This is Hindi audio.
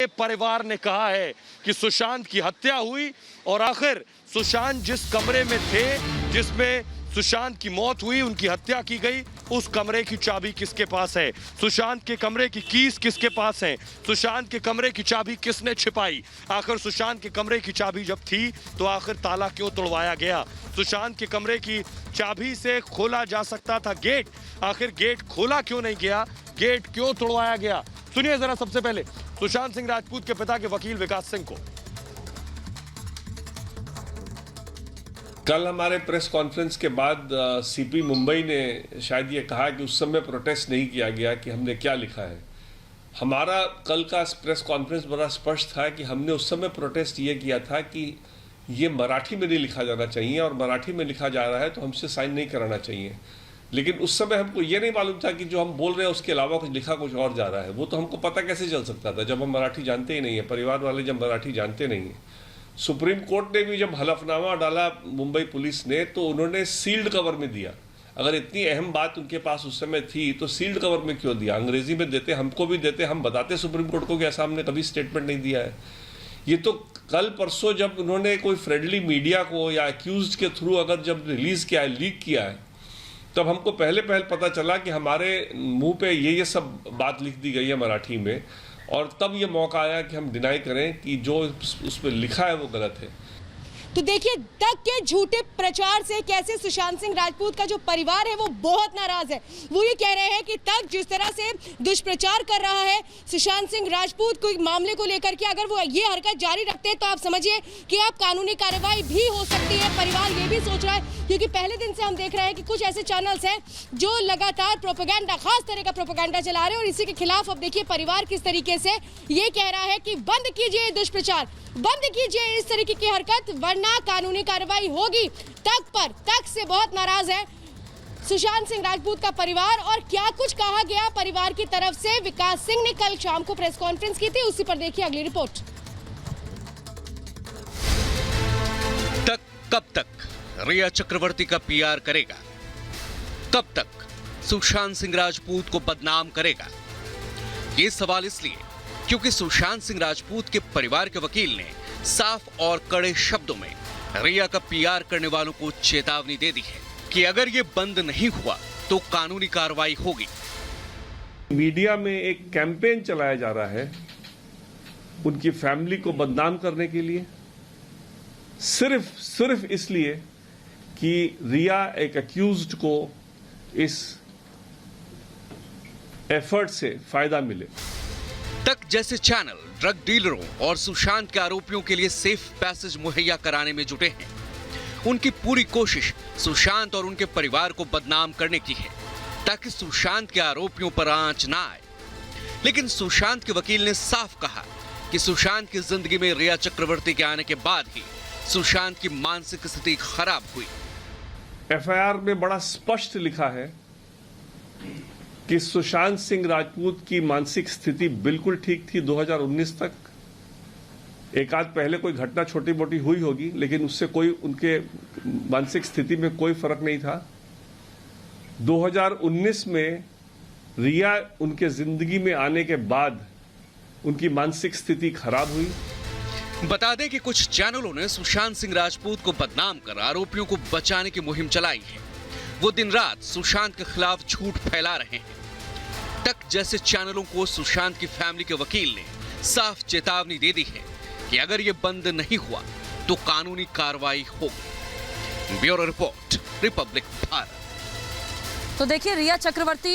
परिवार ने कहा है कि सुशांत की हत्या हुई और आखिर सुशांत जिस कमरे में थे, जिसमें सुशांत की मौत हुई, उनकी हत्या की गई, उस कमरे की चाबी किसके पास है? सुशांत के कमरे की कीज किसके पास है? सुशांत के कमरे की चाबी किसने छिपाई? आखिर सुशांत के कमरे की चाबी जब थी तो आखिर ताला क्यों तोड़वाया गया? सुशांत के कमरे की चाबी से खोला जा सकता था गेट, आखिर गेट खोला क्यों नहीं गया? गेट क्यों तोड़वाया गया? सुनिए जरा सबसे पहले सुशांत सिंह राजपूत के पिता के वकील विकास सिंह को। कल हमारे प्रेस कॉन्फ्रेंस के बाद सीपी मुंबई ने शायद ये कहा कि उस समय प्रोटेस्ट नहीं किया गया कि हमने क्या लिखा है। हमारा कल का प्रेस कॉन्फ्रेंस बड़ा स्पष्ट था कि हमने उस समय प्रोटेस्ट ये किया था कि ये मराठी में नहीं लिखा जाना चाहिए और मराठी में लिखा जा रहा है तो हमसे साइन नहीं कराना चाहिए। लेकिन उस समय हमको ये नहीं मालूम था कि जो हम बोल रहे हैं उसके अलावा कुछ लिखा कुछ और जा रहा है। वो तो हमको पता कैसे चल सकता था जब हम मराठी जानते ही नहीं है, परिवार वाले जब मराठी जानते नहीं है। सुप्रीम कोर्ट ने भी जब हलफनामा डाला मुंबई पुलिस ने तो उन्होंने सील्ड कवर में दिया। अगर इतनी अहम बात उनके पास उस समय थी तो सील्ड कवर में क्यों दिया? अंग्रेजी में देते, हमको भी देते, हम बताते सुप्रीम कोर्ट को कि ऐसा हमने कभी स्टेटमेंट नहीं दिया है। ये तो कल परसों जब उन्होंने कोई फ्रेंडली मीडिया को या अक्यूज के थ्रू अगर जब रिलीज किया है, लीक किया है, तब हमको पहले पता चला कि हमारे मुंह पे ये सब बात लिख दी गई है मराठी में, और तब ये मौका आया कि हम डिनाई करें कि जो उसमें लिखा है वो गलत है। तो देखिए तक के झूठे प्रचार से कैसे सुशांत सिंह राजपूत का जो परिवार है वो बहुत नाराज है। वो ये कह रहे हैं कि तक जिस तरह से दुष्प्रचार कर रहा है सुशांत सिंह राजपूत को मामले को लेकर के, अगर वो ये हरकत जारी रखते हैं तो आप समझिए कि आप कानूनी कार्रवाई भी हो सकती है। परिवार ये भी सोच रहा है क्योंकि पहले दिन से हम देख रहे हैं कि कुछ ऐसे चैनल्स हैं जो लगातार प्रोपेगेंडा, खास तरह का प्रोपेगेंडा चला रहे हैं, और इसी के खिलाफ अब देखिए परिवार किस तरीके से ये कह रहा है कि बंद कीजिए दुष्प्रचार, बंद कीजिए इस तरीके की हरकत, वरना कानूनी कार्रवाई होगी। तक से बहुत नाराज है सुशांत सिंह राजपूत का परिवार। और क्या कुछ कहा गया परिवार की तरफ से, विकास सिंह ने कल शाम को प्रेस कॉन्फ्रेंस की थी, उसी पर देखिए अगली रिपोर्ट। कब तक रिया चक्रवर्ती का पीआर करेगा? कब तक सुशांत सिंह राजपूत को बदनाम करेगा? ये सवाल इसलिए क्योंकि सुशांत सिंह राजपूत के परिवार के वकील ने साफ और कड़े शब्दों में रिया का पीआर करने वालों को चेतावनी दे दी है कि अगर ये बंद नहीं हुआ तो कानूनी कार्रवाई होगी। मीडिया में एक कैंपेन चलाया जा रहा है उनकी फैमिली को बदनाम करने के लिए, सिर्फ इसलिए कि रिया एक अक्यूज्ड को इस एफर्ट से फायदा मिले। तक जैसे चैनल ड्रग डीलरों और सुशांत के आरोपियों के लिए सेफ पैसेज मुहैया कराने में जुटे हैं। उनकी पूरी कोशिश सुशांत और उनके परिवार को बदनाम करने की है ताकि सुशांत के आरोपियों पर आंच ना आए। लेकिन सुशांत के वकील ने साफ कहा कि सुशांत की जिंदगी में रिया चक्रवर्ती के आने के बाद ही सुशांत की मानसिक स्थिति खराब हुई। एफआईआर में बड़ा स्पष्ट लिखा है कि सुशांत सिंह राजपूत की मानसिक स्थिति बिल्कुल ठीक थी 2019 तक। एक आध पहले कोई घटना छोटी मोटी हुई होगी लेकिन उससे कोई उनके मानसिक स्थिति में कोई फर्क नहीं था। 2019 में रिया उनके जिंदगी में आने के बाद उनकी मानसिक स्थिति खराब हुई। बता दें कि कुछ चैनलों ने सुशांत सिंह राजपूत को बदनाम कर आरोपियों को बचाने की मुहिम चलाई है। वो दिन रात सुशांत के खिलाफ झूठ फैला रहे हैं। तक जैसे चैनलों को सुशांत की फैमिली के वकील ने साफ चेतावनी दे दी है कि अगर ये बंद नहीं हुआ तो कानूनी कार्रवाई होगी। Bureau report, Republic Bharat. तो देखिए रिया चक्रवर्ती